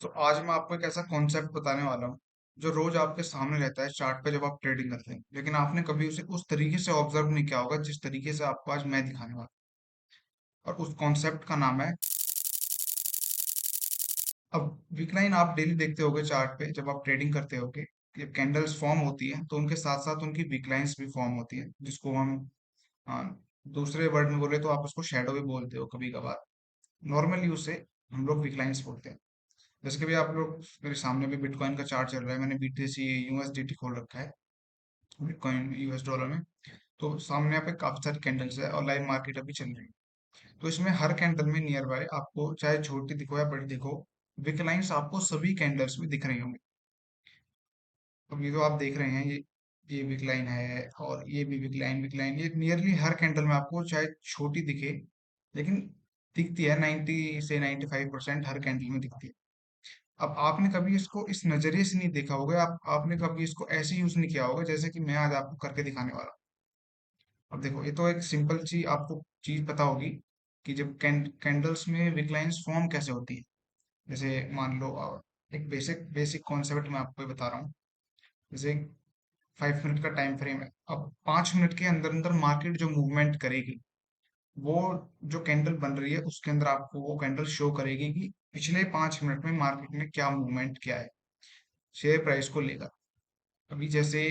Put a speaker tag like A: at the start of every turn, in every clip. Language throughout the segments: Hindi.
A: तो आज मैं आपको एक ऐसा कॉन्सेप्ट बताने वाला हूँ जो रोज आपके सामने रहता है चार्ट पे जब आप ट्रेडिंग करते हैं, लेकिन आपने कभी उसे उस तरीके से ऑब्जर्व नहीं किया होगा जिस तरीके से आपको आज मैं दिखाने वाला हूँ। और उस कॉन्सेप्ट का नाम है, अब विकलाइन आप डेली देखते होगे चार्ट पे जब आप ट्रेडिंग करते होगे, जब कैंडल्स फॉर्म होती है तो उनके साथ साथ उनकी विकलाइंस भी फॉर्म होती है, जिसको हम आ, दूसरे वर्ड में बोले तो आप उसको शेडो भी बोलते हो कभी कभार। नॉर्मली उसे हम लोग विकलाइंस बोलते हैं। जैसे कि भी आप लोग, मेरे सामने भी बिटकॉइन का चार्ट चल रहा है, मैंने बीटीसी यूएसडीटी खोल रखा है, बिटकॉइन यूएस डॉलर में। तो सामने यहाँ पे काफी सारी कैंडल्स है और लाइव मार्केट अभी चल रही है। तो इसमें हर कैंडल में नियर बाय आपको चाहे छोटी दिखो या बड़ी दिखो, विक लाइंस आपको सभी कैंडल्स में दिख रही होंगी। अब ये तो आप देख रहे हैं, ये विक लाइन है और ये भी विक लाइन ये नियरली हर कैंडल में आपको चाहे छोटी दिखे, लेकिन दिखती है। 90 से 95% हर कैंडल में दिखती है। अब आपने कभी इसको इस नजरिए से नहीं देखा होगा, आपने कभी इसको ऐसे यूज नहीं किया होगा जैसे कि मैं आज आपको करके दिखाने वाला हूँ। अब देखो, ये तो एक सिंपल सी आपको चीज पता होगी कि जब कैंडल्स में विकलाइंस फॉर्म कैसे होती है। जैसे मान लो, एक बेसिक बेसिक कॉन्सेप्ट मैं आपको बता रहा हूँ। जैसे 5 मिनट का टाइम फ्रेम है, अब 5 मिनट के अंदर अंदर मार्केट जो मूवमेंट करेगी, वो जो कैंडल बन रही है उसके अंदर आपको वो कैंडल शो करेगी कि पिछले 5 मिनट में मार्केट में क्या मूवमेंट किया है शेयर प्राइस को लेकर। अभी जैसे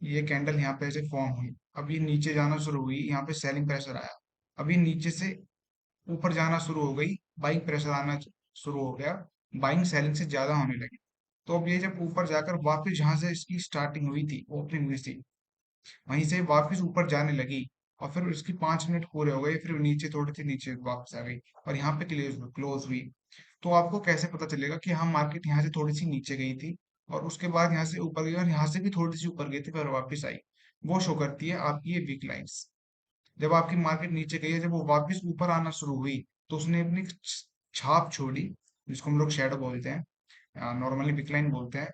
A: ये कैंडल यहाँ पे ऐसे फॉर्म हुई, अभी नीचे जाना शुरू हुई, यहाँ पे सेलिंग प्रेशर आया, अभी नीचे से ऊपर जाना शुरू हो गई, बाइंग प्रेशर आना शुरू हो गया, बाइंग सेलिंग से ज्यादा होने लगी। तो अब ये जब ऊपर जाकर वापस जहां से इसकी स्टार्टिंग हुई थी, ओपनिंग हुई थी, वहीं से वापस ऊपर जाने लगी, और फिर उसकी 5 मिनट पूरे हो गए, फिर नीचे थोड़ी सी नीचे वापस आ गई और यहाँ पे क्लोज हुई। तो आपको कैसे पता चलेगा कि हाँ, मार्केट यहाँ से थोड़ी सी नीचे गई थी और उसके बाद यहाँ से ऊपर गई और यहाँ से भी थोड़ी सी ऊपर गई थी फिर वापस आई। वो शो करती है आपकी ये वीक लाइंस। जब आपकी मार्केट नीचे गई है, जब वो वापस ऊपर आना शुरू हुई, तो उसने अपनी छाप छोड़ी, जिसको हम लोग शेडो बोलते हैं, नॉर्मली विकलाइन बोलते हैं।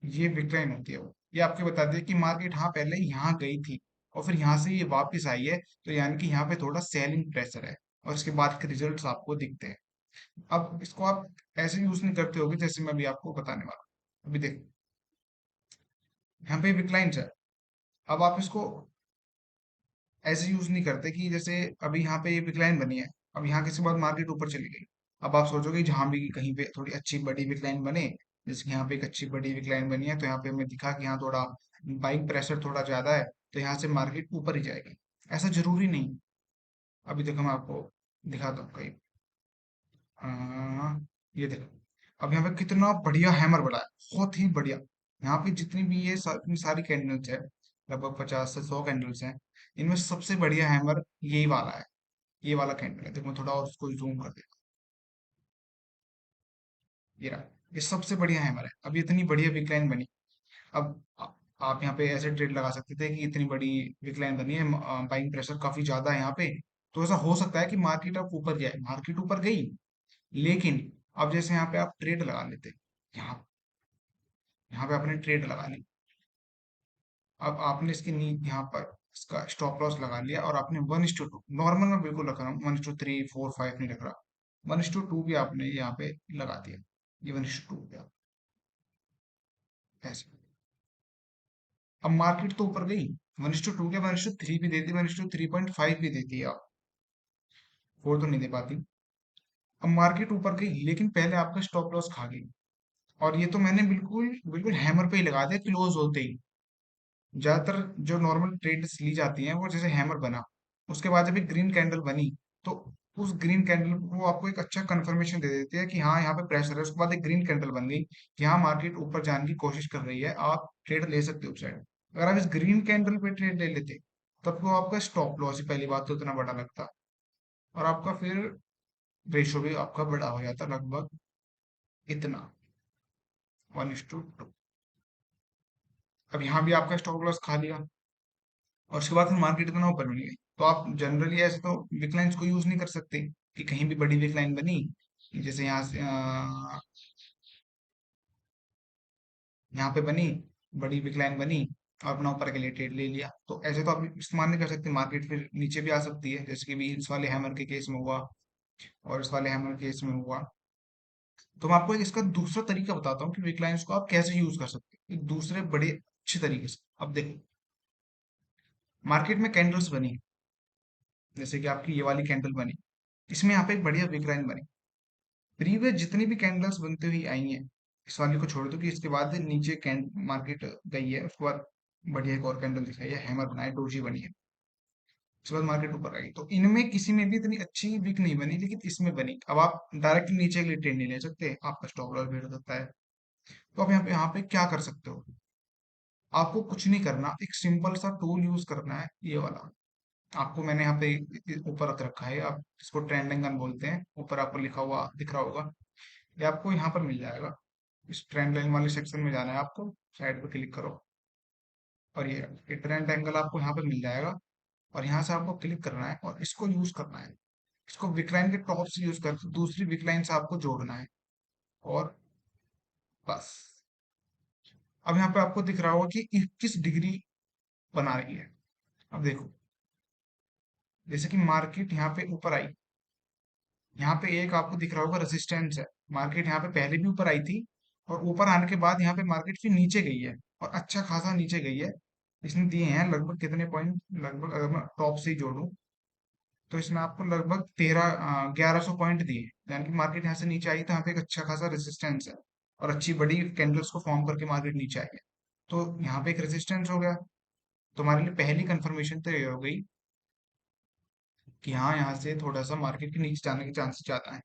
A: ये विकलाइन होती है वो। ये आपको बता दिया कि मार्केट हाँ पहले यहाँ गई थी और फिर यहाँ से ये वापस आई है, तो यानी कि यहाँ पे थोड़ा सेलिंग प्रेशर है और इसके बाद के रिजल्ट्स आपको दिखते हैं। अब इसको आप ऐसे यूज नहीं करते होगे जैसे मैं अभी आपको बताने वाला हूँ। अभी देख, यहाँ पे विकलाइन है। अब आप इसको ऐसे यूज नहीं करते कि जैसे अभी यहाँ पे ये विकलाइन बनी है, अब यहाँ किसी बाद मार्केट ऊपर चली गई। अब आप सोचोगे जहाँ भी कहीं पे थोड़ी अच्छी बड़ी विकलाइन बने, जैसे कि यहाँ पे एक अच्छी बड़ी विकलाइन बनी है, तो यहाँ पे हमें दिखा कि यहाँ थोड़ा बाइंग प्रेशर थोड़ा ज्यादा है, तो यहाँ से मार्केट ऊपर ही जाएगी। ऐसा जरूरी नहीं। अभी देखो, मैं आपको दिखाता हूँ कहीं। ये देखो, अब यहाँ पे कितना बढ़िया हैमर बना है, बहुत ही बढ़िया। यहाँ पे जितनी भी ये इतनी सारी कैंडल्स है, लगभग 50 से 100 कैंडल्स हैं, इनमें सबसे बढ़िया हैमर यही वाला है। ये वाला कैंडल है, देखो मैं थोड़ा और उसको जूम कर देता हूँ। ये रहा, ये सबसे बढ़िया हैमर है। अब ये इतनी बढ़िया विकलाइन बनी। अब आप यहाँ पे ऐसे ट्रेड लगा सकते थे कि इतनी बड़ी विकलाइन बनी है, बाइंग प्रेशर काफी ज्यादा है यहाँ पे, तो ऐसा हो सकता है कि मार्केट अब ऊपर जाए। मार्केट ऊपर गई, लेकिन अब जैसे यहाँ पे आप ट्रेड लगा लेते, यहाँ यहाँ पे आपने ट्रेड लगा ली। अब आपने इसकी नींद यहाँ पर इसका स्टॉप लॉस लगा लिया और आपने 1:2, नॉर्मल में बिल्कुल रख रहा हूँ, 1:3, 4, 5 नहीं रख रहा, 1:2 भी आपने यहाँ पे लगा दिया। ये 1:2 पे आप ऐसे, अब मार्केट तो ऊपर गई, 1:2 के 1:3 भी देती, 1:3.5 भी देती है, आप 4 तो नहीं दे पाती। अब मार्केट ऊपर गई, लेकिन पहले आपका स्टॉप लॉस खा गई, और ये तो मैंने बिल्कुल बिल्कुल हैमर पे ही लगा दिया क्लोज होते ही। ज्यादातर जो नॉर्मल ट्रेड्स ली जाती हैं वो जैसे हैमर बना, उसके बाद जब एक ग्रीन कैंडल बनी, तो उस ग्रीन कैंडल वो आपको एक अच्छा कंफर्मेशन दे देती है कि हाँ यहाँ पे प्रेशर है। उसके बाद एक ग्रीन कैंडल बन गई कि हाँ मार्केट ऊपर जाने की कोशिश कर रही है, आप ट्रेड ले सकते हो उस साइड। अगर आप इस ग्रीन कैंडल पे ट्रेड ले लेते, तब तो आपका स्टॉप लॉस ही पहली बात तो इतना बड़ा लगता, और आपका फिर रेशो भी आपका बड़ा हो जाता, लगभग इतना, 1:2। अब यहाँ भी आपका स्टॉप लॉस खा लिया, और उसके बाद फिर मार्केट इतना ऊपर मिल गई। तो आप जनरली ऐसे तो विकलाइंस को यूज नहीं कर सकते कि कहीं भी बड़ी विकलाइन बनी, जैसे यहाँ से यहाँ पे बनी, बड़ी विकलाइन बनी और अपना ऊपर के लिए ट्रेड ले लिया, तो ऐसे तो आप इस्तेमाल नहीं कर सकते। मार्केट फिर नीचे भी आ सकती है, जैसे कि भी इस वाले हैमर के केस में हुआ और इस वाले हैमर केस में हुआ। तो मैं आपको एक इसका दूसरा तरीका बताता हूँ कि वीक लाइंस को आप कैसे यूज कर सकते हैं एक दूसरे बड़े अच्छे तरीके से। अब देखो, मार्केट में कैंडल्स बनी, जैसे कि आपकी ये वाली कैंडल बनी, इसमें यहाँ पे एक बढ़िया वीक लाइन बनी। प्रीवियस जितनी भी कैंडल्स बनती हुई आई हैं, इस वाली को छोड़ दो कि इसके बाद नीचे कैंड मार्केट गई है, उसके बाद बढ़िया एक और कैंडल दिखाई है, हैमर बनाया, डोजी बनी है, उसके बाद मार्केट ऊपर आई। तो इनमें किसी में भी इतनी अच्छी विक नहीं बनी, लेकिन इसमें बनी। अब आप डायरेक्ट नीचे के लिए ट्रेड नहीं ले सकते, आपका स्टॉप लॉस भी हो सकता है। तो आप यहाँ पे क्या कर सकते हो, आपको कुछ नहीं करना, एक सिंपल सा टूल यूज करना है, ये वाला। आपको मैंने यहाँ पे ऊपर रख रखा है, आप इसको ट्रेंडिंग गन बोलते हैं, ऊपर आपको लिखा हुआ दिख रहा होगा, ये आपको यहाँ पर मिल जाएगा। इस ट्रेंड लाइन वाले सेक्शन में जाना है आपको, साइड पर क्लिक करो, और ये ट्रेंड एंगल आपको यहाँ पे मिल जाएगा। और यहाँ से आपको क्लिक करना है और इसको यूज करना है, इसको विकलाइन के टॉप से यूज कर दूसरी विकलाइन से आपको जोड़ना है, और बस। अब यहाँ पे आपको दिख रहा होगा कि 21 डिग्री बना रही है। अब देखो, जैसे कि मार्केट यहाँ पे ऊपर आई, यहाँ पे एक आपको दिख रहा होगा रेजिस्टेंस है, मार्केट यहाँ पे पहले भी ऊपर आई थी, और ऊपर आने के बाद यहाँ पे मार्केट फिर नीचे गई है, और अच्छा खासा नीचे गई है। इसने दिए हैं लगभग कितने पॉइंट, लगभग अगर मैं टॉप से ही जोड़ूं, तो इसमें आपको लगभग 1100 पॉइंट दिए हैं। यानी कि मार्केट यहाँ से नीचे आई तो यहाँ पे एक अच्छा खासा रेजिस्टेंस है, और अच्छी बड़ी कैंडल्स को फॉर्म करके मार्केट नीचे आई है। तो यहाँ पे एक रेजिस्टेंस हो गया, तो हमारे लिए पहली कंफर्मेशन तो ये हो गई कि हाँ, यहाँ से थोड़ा सा मार्केट के नीचे जाने के चांसेस ज्यादा है।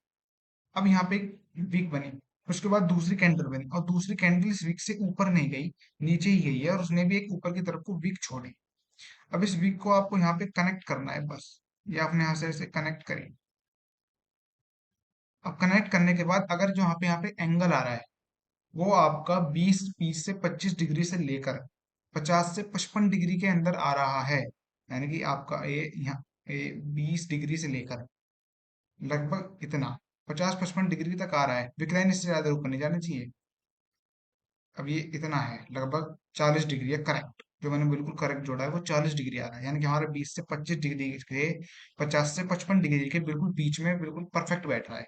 A: अब यहाँ पे एक वीक बनी, उसके बाद दूसरी कैंडल बनी, और दूसरी कैंडल इस वीक से ऊपर नहीं गई, नीचे ही गई है, और उसने भी एक ऊपर की तरफ को वीक छोड़ी। अब इस वीक को आपको यहाँ पे कनेक्ट करना है, बस ये आपने यहाँ से ऐसे कनेक्ट करी। अब कनेक्ट करने के बाद अगर जो यहाँ पे एंगल आ रहा है, वो आपका 20 से 25 डिग्री से लेकर 50 से 55 डिग्री के अंदर आ रहा है, यानी कि आपका ये यहाँ 20 डिग्री से लेकर लगभग इतना 50-55 डिग्री तक आ रहा है, विक्लाइन इससे ज्यादा ऊपर नहीं जाना चाहिए। अब ये इतना है, लगभग 40 डिग्री है करेक्ट, जो मैंने बिल्कुल करेक्ट जोड़ा है वो 40 डिग्री आ रहा है, यानी कि हमारे 20 से 25 डिग्री के 50 से 55 डिग्री के बिल्कुल बीच में बिल्कुल परफेक्ट बैठ रहा है।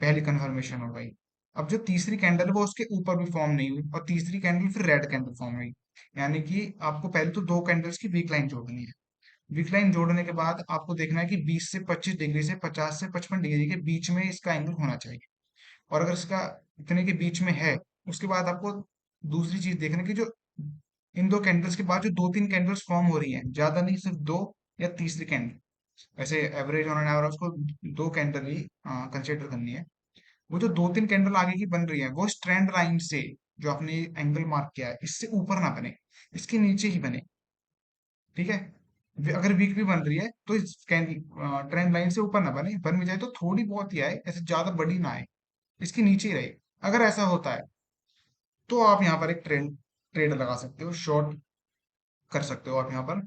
A: पहली कन्फर्मेशन हो गई। अब जो तीसरी कैंडल है वो उसके ऊपर भी फॉर्म नहीं हुई, और तीसरी कैंडल फिर रेड कैंडल फॉर्म हुई। यानी कि आपको पहले तो दो कैंडल्स की वीक लाइन जोड़नी है। वीक लाइन जोड़ने के बाद आपको देखना है कि 20 से 25 डिग्री से 50 से 55 डिग्री के बीच में इसका एंगल होना चाहिए। और अगर इसका इतने के बीच में है, उसके बाद आपको दूसरी चीज देखना कि जो इन दो कैंडल्स के बाद जो दो तीन कैंडल्स फॉर्म हो रही हैं, ज्यादा नहीं, सिर्फ दो या तीसरी कैंडल, वैसे एवरेज ऑन एन एवरेज को दो कैंडल ही कंसिडर करनी है। वो जो दो तीन कैंडल आगे की बन रही है, वो स्ट्रेंड लाइन से, जो आपने एंगल मार्क किया है, इससे ऊपर ना बने, इसके नीचे ही बने। ठीक है, अगर वीक भी बन रही है तो इस ट्रेंड लाइन से ऊपर ना बने, बन भी जाए तो थोड़ी बहुत ही आए, ऐसे ज्यादा बड़ी ना आए, इसके नीचे ही रहे। अगर ऐसा होता है तो आप यहाँ पर एक ट्रेंड ट्रेड लगा सकते हो, शॉर्ट कर सकते हो आप यहाँ पर।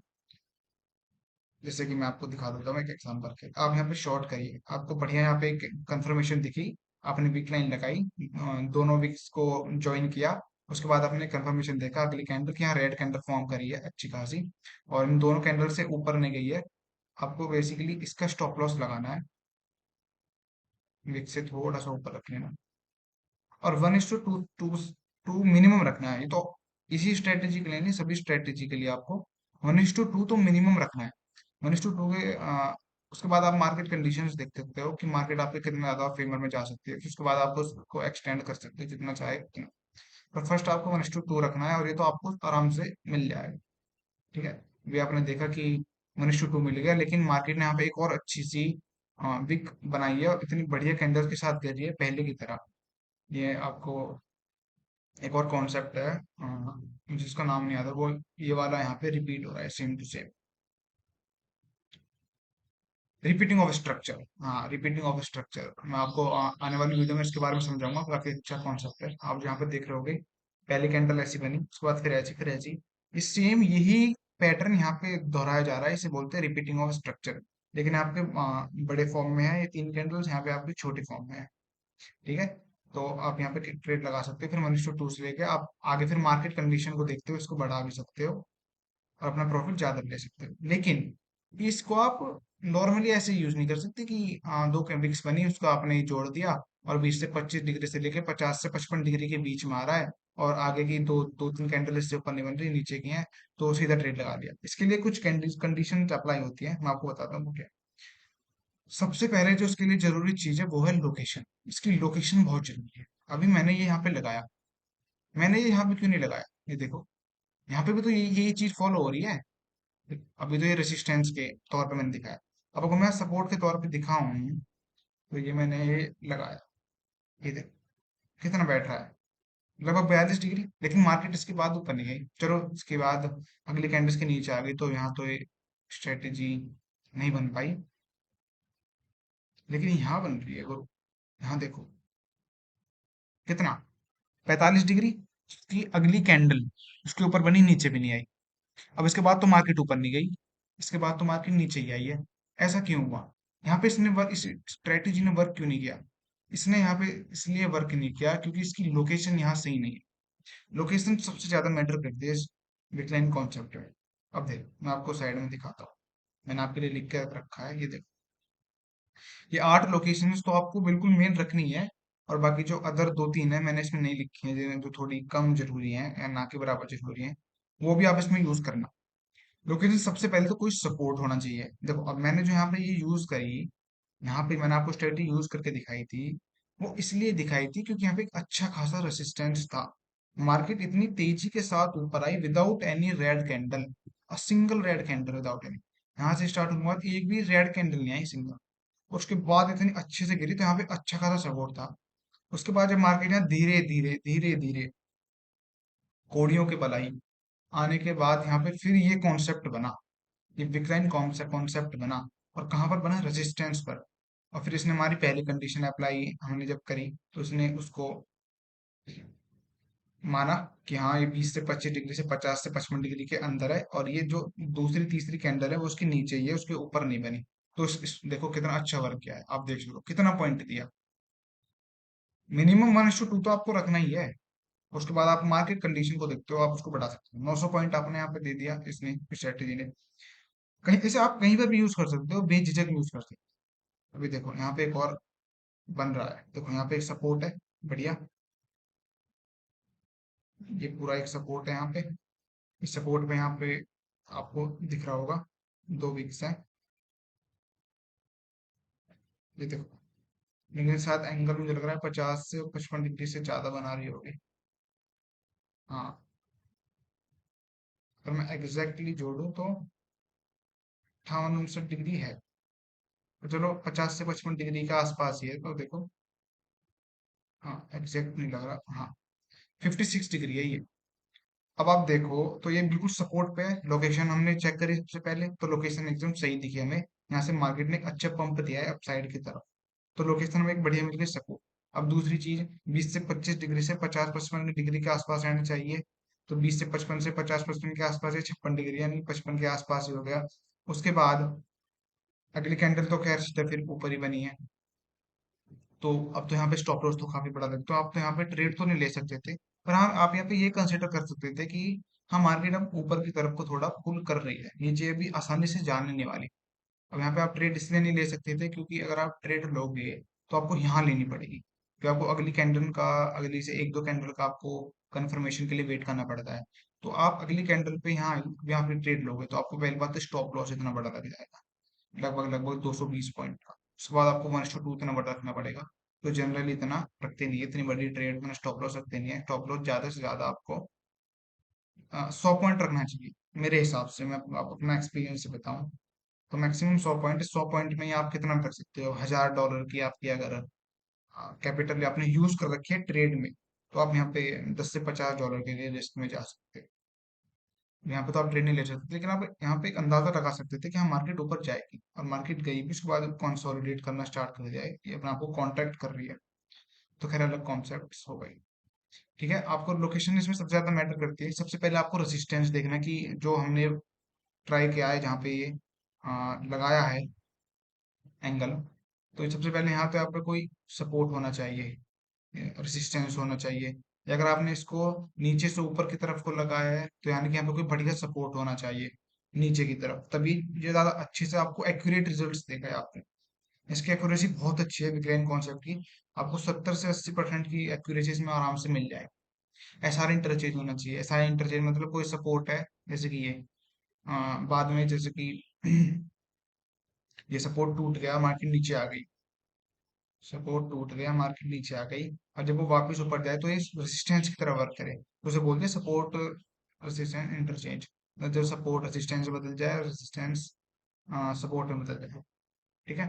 A: जैसे कि मैं आपको दिखा देता हूँ एक एग्जांपल के, आप यहाँ पे शॉर्ट करिए, आपको बढ़िया यहाँ पे एक कंफर्मेशन दिखी, आपने वीक लाइन लगाई, दोनों वीक्स को ज्वाइन किया, उसके बाद आपने कंफर्मेशन देखा अगली कैंडल की यहाँ रेड कैंडल फॉर्म करी है अच्छी खासी, और इन दोनों कैंडल से ऊपर नहीं गई है। आपको बेसिकली इसका स्टॉप लॉस लगाना है, वीक से थोड़ा सा ऊपर रख लेना, और 1:2 टू टू मिनिमम रखना है। ये तो इसी स्ट्रेटेजी के लिए नहीं, सभी स्ट्रेटेजी के लिए आपको 1:2 तो मिनिमम रखना है। 1:2 के उसके बाद आप मार्केट कंडीशंस देख सकते हो कि मार्केट आपके कितना ज्यादा फेवर में जा सकती है, फिर उसके बाद आप उसको एक्सटेंड कर सकते हो जितना चाहे उतना। पर फर्स्ट आपको 1:2 रखना है, और ये तो आपको आराम से मिल जाएगा। ठीक है, भी आपने देखा कि 1:2 मिल गया, लेकिन मार्केट ने यहाँ पे एक और अच्छी सी विक बनाई है, और इतनी बढ़िया कैंडल के साथ कर रही है पहले की तरह। ये आपको एक और कॉन्सेप्ट है, जिसका नाम नहीं आता, वो ये वाला यहाँ पे रिपीट हो रहा है, same to same, repeating of structure. हाँ, रिपीटिंग ऑफ स्ट्रक्चर, मैं आपको आने वाली वीडियो में इसके बारे में समझाऊंगा, काफी अच्छा कॉन्सेप्ट है। आप यहाँ पे देख रहे होगे, पहली कैंडल ऐसी बनी, उसके बाद फिर ऐसी, फिर ऐसी, ये सेम यही पैटर्न यहाँ पे दोहराया जा रहा है, इसे बोलते हैं रिपीटिंग ऑफ स्ट्रक्चर। लेकिन आपके बड़े फॉर्म में है ये तीन कैंडल्स, यहाँ पे आपकी छोटी फॉर्म में है। ठीक है, तो आप यहाँ पे ट्रेड लगा सकते हो, फिर 1:2 से लेके आप आगे फिर मार्केट कंडीशन को देखते हो इसको बढ़ा भी सकते हो, और अपना प्रॉफिट ज्यादा ले सकते हो। लेकिन इसको आप नॉर्मली ऐसे यूज नहीं कर सकते कि दो विक्स बनी उसको आपने जोड़ दिया, और 20 से 25 डिग्री से लेके 50 से 55 डिग्री के बीच में आ रहा है, और आगे की दो दो तीन कैंडल इससे ऊपर नहीं बन रही, नीचे की हैं, तो सीधा ट्रेड लगा दिया। इसके लिए कुछ कंडीशन अप्लाई होती है, मैं आपको बताता हूँ वो क्या है। सबसे पहले जो इसके लिए जरूरी चीज है वो है लोकेशन। इसकी लोकेशन बहुत जरूरी है। अभी मैंने ये यहाँ पे लगाया, मैंने ये यहाँ पे क्यों नहीं लगाया, ये देखो, यहाँ पे भी तो यही चीज फॉलो हो रही है। अभी तो ये रेसिस्टेंस के तौर पे मैंने दिखाया, अब अगर मैं सपोर्ट के तौर पे दिखाऊं, तो ये मैंने लगाया, ये देखो कितना बैठ रहा है, लगभग 42 डिग्री। लेकिन मार्केट इसके बाद ऊपर नहीं गई, चलो इसके बाद अगली कैंडल्स के नीचे आ गई, तो यहाँ तो ये स्ट्रेटेजी नहीं बन पाई। लेकिन यहाँ बन रही है गुरु, यहाँ देखो कितना, 45 डिग्री की अगली कैंडल उसके ऊपर बनी, नीचे भी नहीं आई। अब इसके बाद तो मार्केट ऊपर नहीं गई, इसके बाद तो मार्केट नीचे ही आई है। ऐसा क्यों हुआ? यहाँ पे इसने वर्क, इस स्ट्रेटेजी ने वर्क क्यों नहीं किया? इसने यहाँ पे इसलिए वर्क नहीं किया क्योंकि इसकी लोकेशन यहाँ सही नहीं है। लोकेशन सबसे ज्यादा मैटर करती है इस डिक्लाइन कॉन्सेप्ट में। अब देखो मैं आपको साइड में दिखाता हूँ, मैंने आपके लिए लिख के रखा है, ये देखो, ये 8 लोकेशन तो आपको बिल्कुल मेन रखनी है। और बाकी जो अदर दो तीन है मैंने इसमें नहीं लिखी है, जो थोड़ी कम जरूरी है या ना के बराबर जरूरी है, वो भी आप इसमें यूज करना। लोकेशन सबसे पहले तो कोई सपोर्ट होना चाहिए। देखो अब मैंने जो यहाँ पे ये यूज करी, यहाँ पे मैंने आपको स्ट्रेटजी यूज करके दिखाई थी, वो इसलिए दिखाई थी क्योंकि यहाँ पे एक अच्छा खासा रेसिस्टेंस था। मार्केट इतनी तेजी के साथ ऊपर आई without any red candle, a single red candle without any. यहाँ से स्टार्ट हुआ तो एक भी रेड कैंडल नहीं आई सिंगल, उसके बाद इतनी अच्छे से गिरी, तो यहाँ पे अच्छा खासा सपोर्ट था। उसके बाद जब मार्केट यहाँ धीरे धीरे धीरे धीरे कोड़ियों के बल आई, आने के बाद यहाँ पे फिर ये कॉन्सेप्ट बना, ये विक्लाइन कॉन्सेप्ट बना। और कहाँ पर बना? रेजिस्टेंस पर। और फिर इसने हमारी पहली कंडीशन अप्लाई हमने जब करी, तो उसने उसको माना कि हाँ ये 20 से 25 डिग्री से 50 से 55 डिग्री के अंदर है, और ये जो दूसरी तीसरी कैंडल है वो उसके नीचे ही है, उसके ऊपर नहीं बनी। तो देखो कितना अच्छा वर्क किया है, आप देख लो कितना पॉइंट दिया। मिनिमम 1:2 तो आपको रखना ही है। उसके बाद आप मार्केट कंडीशन को देखते हो, आप उसको बढ़ा सकते हो। 900 पॉइंट आपने यहाँ पे दे दिया इसने, स्ट्रेटेजी ने। कहीं इसे आप कहीं पर भी यूज कर सकते हो, बेझिझक यूज कर सकते हो। अभी देखो यहाँ पे एक और बन रहा है, देखो यहाँ पे एक सपोर्ट है, बढ़िया, ये पूरा एक सपोर्ट है यहाँ पे। इस सपोर्ट पे यहाँ पे आपको दिख रहा होगा 2 वीक्स है, ये देखो। लेकिन साथ एंगल मुझे लग रहा है 50 से 55 डिग्री से ज्यादा बना रही होगी। हाँ, अगर मैं एग्जैक्टली जोड़ूं तो 58-59 डिग्री है, तो चलो 50 से 55 डिग्री के आसपास ही है, तो देखो। हाँ एग्जैक्ट नहीं लग रहा, हाँ 56 डिग्री है ये। अब आप देखो तो ये बिल्कुल सपोर्ट पे है। लोकेशन हमने चेक करी सबसे पहले, तो लोकेशन एकदम सही दिखी हमें, यहाँ से मार्केट ने एक अच्छा पंप दिया है अपसाइड की तरफ, तो लोकेशन में एक बढ़िया मिल गई सपोर्ट। अब दूसरी चीज, 20 से 25 डिग्री से 50-55 डिग्री के आसपास रहना चाहिए, तो 20 से 55 के आसपास है, 56 डिग्री यानी 55 के आसपास ही हो गया। उसके बाद अगली कैंडल तो खैर सीधा फिर ऊपर ही बनी है, तो अब तो यहाँ पे स्टॉप लॉस तो काफी बड़ा लगता, तो आप तो यहाँ पे ट्रेड तो नहीं ले सकते थे। पर हाँ आप यहाँ पे ये कंसिडर कर सकते थे कि हाँ मार्केट अब ऊपर की तरफ को थोड़ा पुल कर रही है, नीचे अभी आसानी से जाने नहीं वाली। अब यहाँ पे आप ट्रेड इसलिए नहीं ले सकते थे क्योंकि अगर आप ट्रेड लोगे तो आपको यहाँ लेनी पड़ेगी, फिर आपको अगली कैंडल का, अगली से एक दो कैंडल का आपको कंफर्मेशन के लिए वेट करना पड़ता है। तो आप अगली कैंडल पे यहाँ पे ट्रेड लोगे तो आपको पहली बात तो स्टॉप लॉस इतना बड़ा लग जाएगा, लगभग लगभग 220 पॉइंट का। उसके बाद आपको 1:2 इतना बड़ा रखना पड़ेगा। तो जनरली इतना रखते नहीं है, इतनी बड़ी ट्रेड में स्टॉप लॉस रखते नहीं है। स्टॉप लॉस ज्यादा से ज्यादा आपको 100 पॉइंट रखना चाहिए मेरे हिसाब से। मैं आप अपना एक्सपीरियंस से बताऊं तो मैक्सिमम 100 पॉइंट, 100 पॉइंट में ही आप कितना भी रख सकते हो। $1000 की आपकी अगर कैपिटल आपने यूज कर रखी है ट्रेड में, तो आप यहाँ पे $10 से $50 के लिए रिस्क में जा सकते हो। यहाँ पे तो आप ट्रेड नहीं ले सकते, लेकिन आप यहाँ पे एक अंदाजा लगा सकते थे कि हाँ मार्केट ऊपर जाएगी, और मार्केट गई भी, उसके बाद कंसोलिडेट करना स्टार्ट कर जाएगी, अपने आप को कॉन्ट्रैक्ट कर रही है, तो खैर अलग कॉन्सेप्ट हो गई। ठीक है, आपको लोकेशन इसमें सबसे ज्यादा मैटर करती है। सबसे पहले आपको रेजिस्टेंस देखना कि जो हमने ट्राई किया है जहाँ पे ये लगाया है एंगल, तो ये सबसे पहले यहाँ पे आपका कोई सपोर्ट होना चाहिए, रेसिस्टेंस होना चाहिए। या अगर आपने इसको नीचे से ऊपर की तरफ को लगाया है, तो यानी कि यहाँ पे कोई बढ़िया सपोर्ट होना चाहिए नीचे की तरफ, तभी ये ज्यादा अच्छे से आपको एक्यूरेट रिजल्ट्स देगा आपको। इसकी एक्यूरेसी बहुत अच्छी है विक्लाइन कॉन्सेप्ट की। आपको 70 से 80% की एक्यूरेसी इसमें आराम से मिल जाएगी। एसआर इंटरचेंज होना चाहिए। एसआर इंटरचेंज मतलब कोई सपोर्ट है, जैसे कि ये बाद में जैसे कि ये सपोर्ट टूट गया, मार्केट नीचे आ गई, सपोर्ट टूट गया, मार्केट नीचे आ गई, और जब वो वापस ऊपर जाए तो ये रेजिस्टेंस की तरह वर्क करे, तो उसे बोलते हैं सपोर्ट रेजिस्टेंस इंटरचेंज। जब सपोर्ट रेजिस्टेंस में बदल जाए, रेजिस्टेंस सपोर्ट में बदल जाए, ठीक है।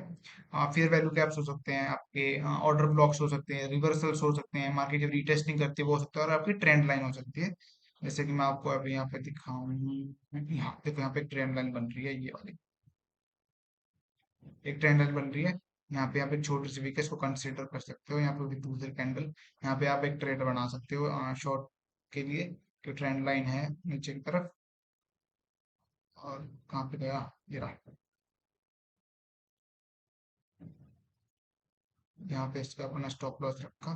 A: फेयर वैल्यू कैप्स हो सकते हैं आपके, ऑर्डर ब्लॉक्स हो सकते हैं, रिवर्सल्स हो सकते हैं, मार्केट जब रीटेस्टिंग करती है वो हो सकता है, और आपकी ट्रेंड लाइन हो सकती है। जैसे कि मैं आपको अभी यहाँ पे दिखाऊं, यहाँ देखो, यहाँ पे एक ट्रेंड लाइन बन रही है, ये वाली एक ट्रेंड लाइन बन रही है। यहाँ पे आप एक छोटी सी वीक है, इसको कंसीडर कर सकते हो। यहाँ पे भी दूसरी कैंडल, यहाँ पे आप एक ट्रेड बना सकते हो शॉर्ट के लिए, जो ट्रेंड लाइन है नीचे की तरफ। और कहाँ पे गया, ये रहा। यहाँ पे इसका अपना स्टॉप लॉस रखा,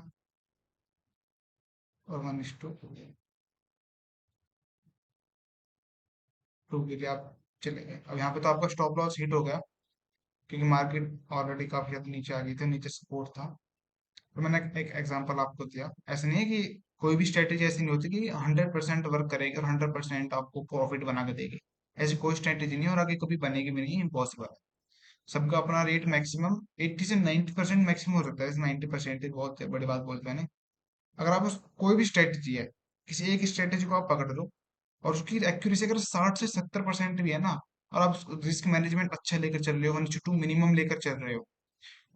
A: और 1:2 के लिए आप चले गए। अब यहाँ पे तो आपका स्टॉप लॉस हिट हो गया, क्योंकि मार्केट ऑलरेडी काफी हद नीचे आ गई थी, नीचे सपोर्ट था। तो मैंने एक एग्जांपल आपको दिया। ऐसा नहीं है कि कोई भी स्ट्रेटेजी ऐसी नहीं होती कि 100% वर्क करेगी और 100% आपको प्रॉफिट बना के देगी। ऐसी कोई स्ट्रेटेजी नहीं है, और आगे कभी बनेगी भी नहीं, इम्पॉसिबल है। सबका अपना रेट मैक्सिमम 80 से 90% मैक्सिमम हो सकता है। 90% बहुत बड़ी बात बोलते हैं। अगर आप कोई भी स्ट्रेटेजी है, किसी एक स्ट्रेटेजी को आप पकड़ लो, और उसकी एक्यूरेसी अगर 60 से 70% भी है ना, और आप रिस्क मैनेजमेंट अच्छा लेकर चल रहे हो, 1:2 मिनिमम लेकर चल रहे हो,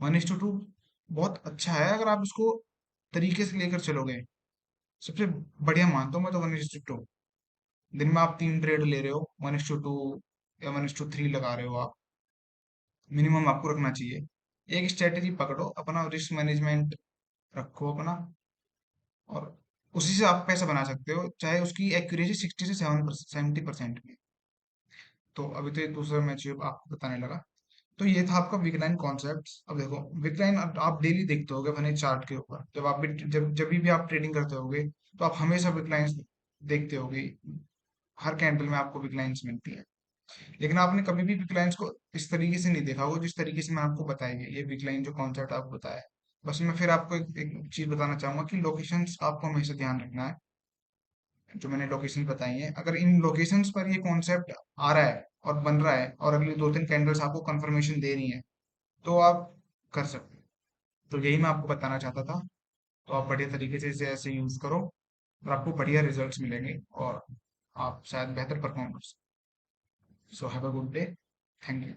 A: 1:2 बहुत अच्छा है। अगर आप उसको तरीके से लेकर चलोगे, सबसे बढ़िया मानता हूँ मैं तो 1:2। दिन में आप 3 ट्रेड ले रहे हो, 1:2 या 1:3 लगा रहे हो आप, मिनिमम आपको रखना चाहिए। एक स्ट्रेटेजी पकड़ो, अपना रिस्क मैनेजमेंट रखो अपना, और उसी से आप पैसा बना सकते हो, चाहे उसकी एक्यूरेसी 60 से 70% में। तो अभी तो एक दूसरा मैच आपको बताने लगा। तो ये था आपका विकलाइन कॉन्सेप्ट। अब देखो, विकलाइन आप डेली देखते होगे अपने चार्ट के ऊपर, जब आप भी जब भी आप ट्रेडिंग करते होगे, तो आप हमेशा विकलाइन देखते होगे। हर कैंडल में आपको विकलाइंस मिलती है। लेकिन आपने कभी भी विकलाइंस को इस तरीके से नहीं देखा होगा जिस तरीके से मैं आपको बताई है, ये विकलाइन जो कॉन्सेप्ट आपको बताया है। बस मैं फिर आपको एक चीज बताना चाहूंगा कि लोकेशंस आपको हमेशा ध्यान रखना है। जो मैंने लोकेशन बताई है, अगर इन लोकेशंस पर ये कॉन्सेप्ट आ रहा है और बन रहा है, और अगली 2-3 कैंडल्स आपको कंफर्मेशन दे रही है, तो आप कर सकते हो। तो यही मैं आपको बताना चाहता था। तो आप बढ़िया तरीके से इसे ऐसे यूज करो, और आपको बढ़िया रिजल्ट्स मिलेंगे, और आप शायद बेहतर परफॉर्म कर सकते। So have a good day. Thank you.